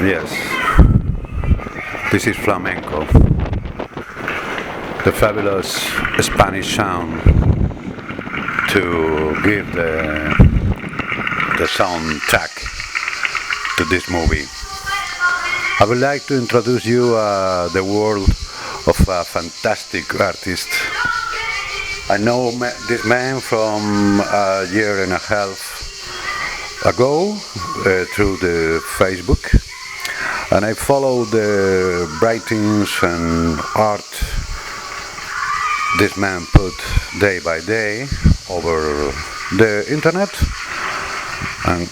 Yes, this is flamenco, the fabulous Spanish sound to give the soundtrack to this movie. I would like to introduce you the world of a fantastic artist. I know this man from a year and a half ago through the Facebook, and I follow the writings and art this man put day by day over the internet. And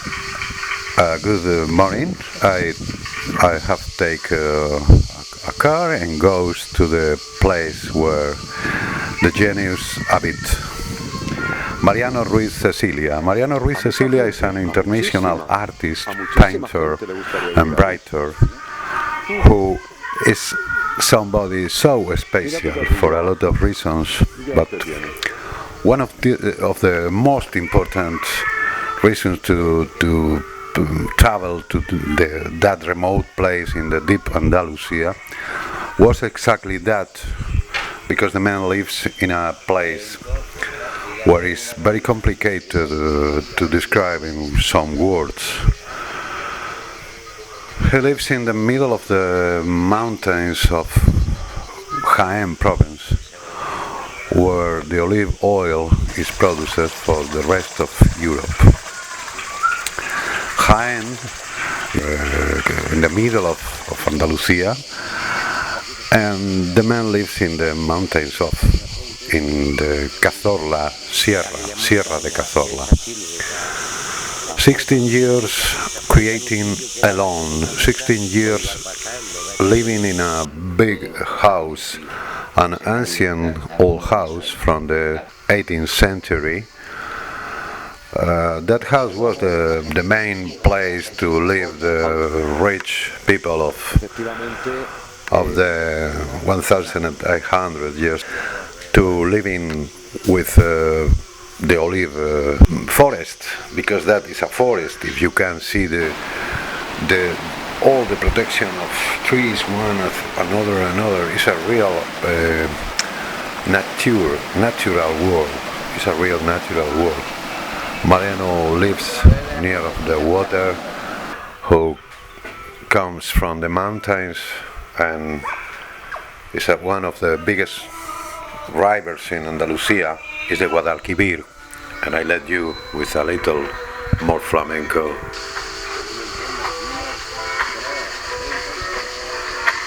good morning. I have take a car and goes to the place where the genius habit. Mariano Ruiz Cecilia. Mariano Ruiz Cecilia is an international artist, painter and writer who is somebody so special for a lot of reasons, but one of the most important reasons to travel to that remote place in the deep Andalusia was exactly that, because the man lives in a place where it's very complicated to describe in some words. He lives in the middle of the mountains of Jaén province, where the olive oil is produced for the rest of Europe. Jaén, in the middle of Andalusia, and the man lives in the mountains in the Cazorla Sierra de Cazorla. 16 years creating alone, 16 years living in a big house, an ancient old house from the 18th century. That house was the main place to live the rich people of the 1,800 years, to living with the olive forest, because that is a forest. If you can see all the protection of trees, one of another, is a real natural world. It's a real natural world. Mariano lives near the water, who comes from the mountains, and is one of the biggest rivers in Andalusia, is the Guadalquivir, and I let you with a little more flamenco.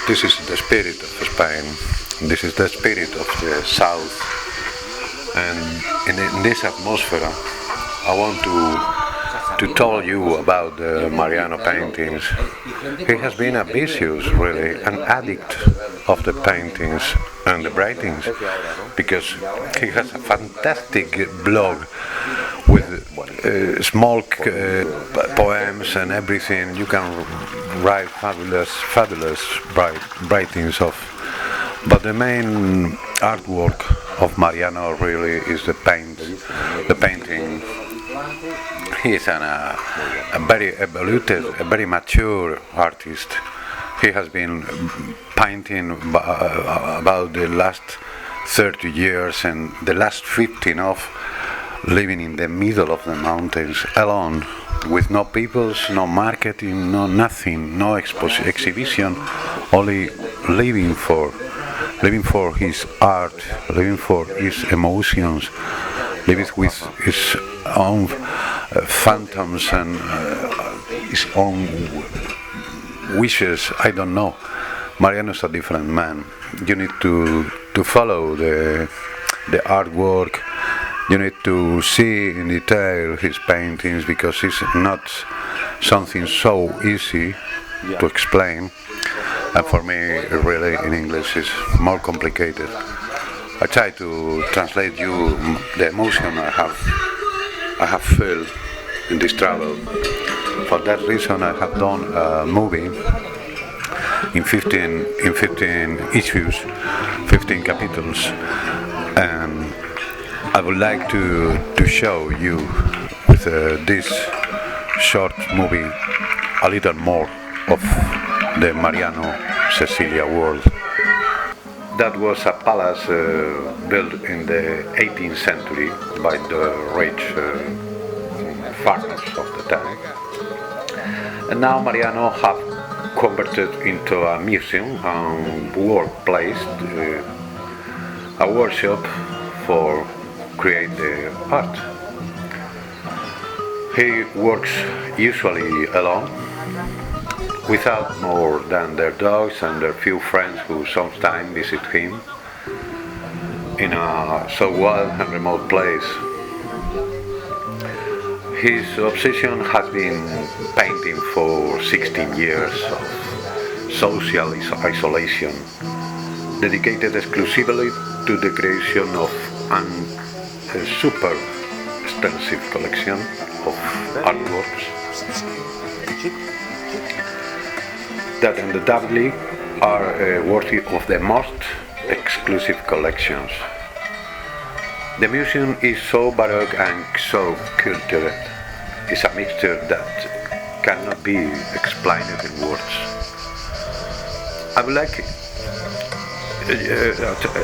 This is the spirit of Spain, this is the spirit of the south, and in this atmosphere I want to tell you about the Mariano paintings. He has been a vicious, really, an addict of the paintings and the writings, because he has a fantastic blog with small poems and everything. You can write fabulous writings of. But the main artwork of Mariano really is the painting. He is a very evolutive, a very mature artist. He has been painting about the last 30 years, and the last 15 of living in the middle of the mountains alone, with no peoples, no marketing, no nothing, no exhibition, only living for his art, living for his emotions, living with his own phantoms and his own wishes. I don't know. Mariano is a different man. You need to follow the artwork. You need to see in detail his paintings, because it's not something so easy to explain. And for me, really, in English, it's more complicated. I try to translate you the emotion I have felt in this travel. For that reason, I have done a movie in 15 issues, 15 capitals, and I would like to show you with this short movie a little more of the Mariano Cecilia world. That was a palace built in the 18th century by the rich farmers of the time. And now Mariano have converted into a museum and workplace, a workshop for create the art. He works usually alone, without more than their dogs and their few friends who sometimes visit him in a so wild and remote place. His obsession has been painting for 16 years of social isolation, dedicated exclusively to the creation of a super extensive collection of artworks that undoubtedly are worthy of the most exclusive collections. The museum is so baroque and so cultured. It's a mixture that cannot be explained in words. I would like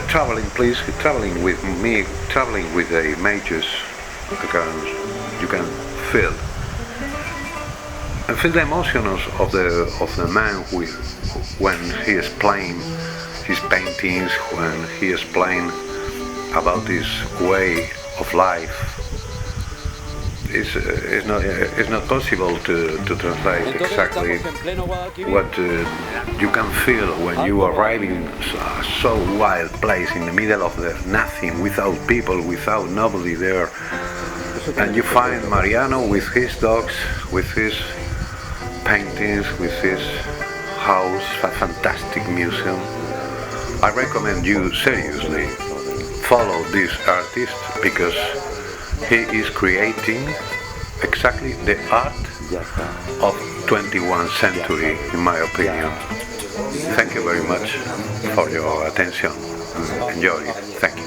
traveling with me, traveling with the images, you can feel the emotions of the man when he is playing his paintings, when he is playing about his way of life. It's not possible to translate exactly what you can feel when you arrive in a so wild place in the middle of the nothing, without people, without nobody there, and you find Mariano with his dogs, with his paintings, with his house, a fantastic museum. I recommend you seriously follow this artist because he is creating exactly the art of 21st century, in my opinion. Thank you very much for your attention. Enjoy it. Thank you.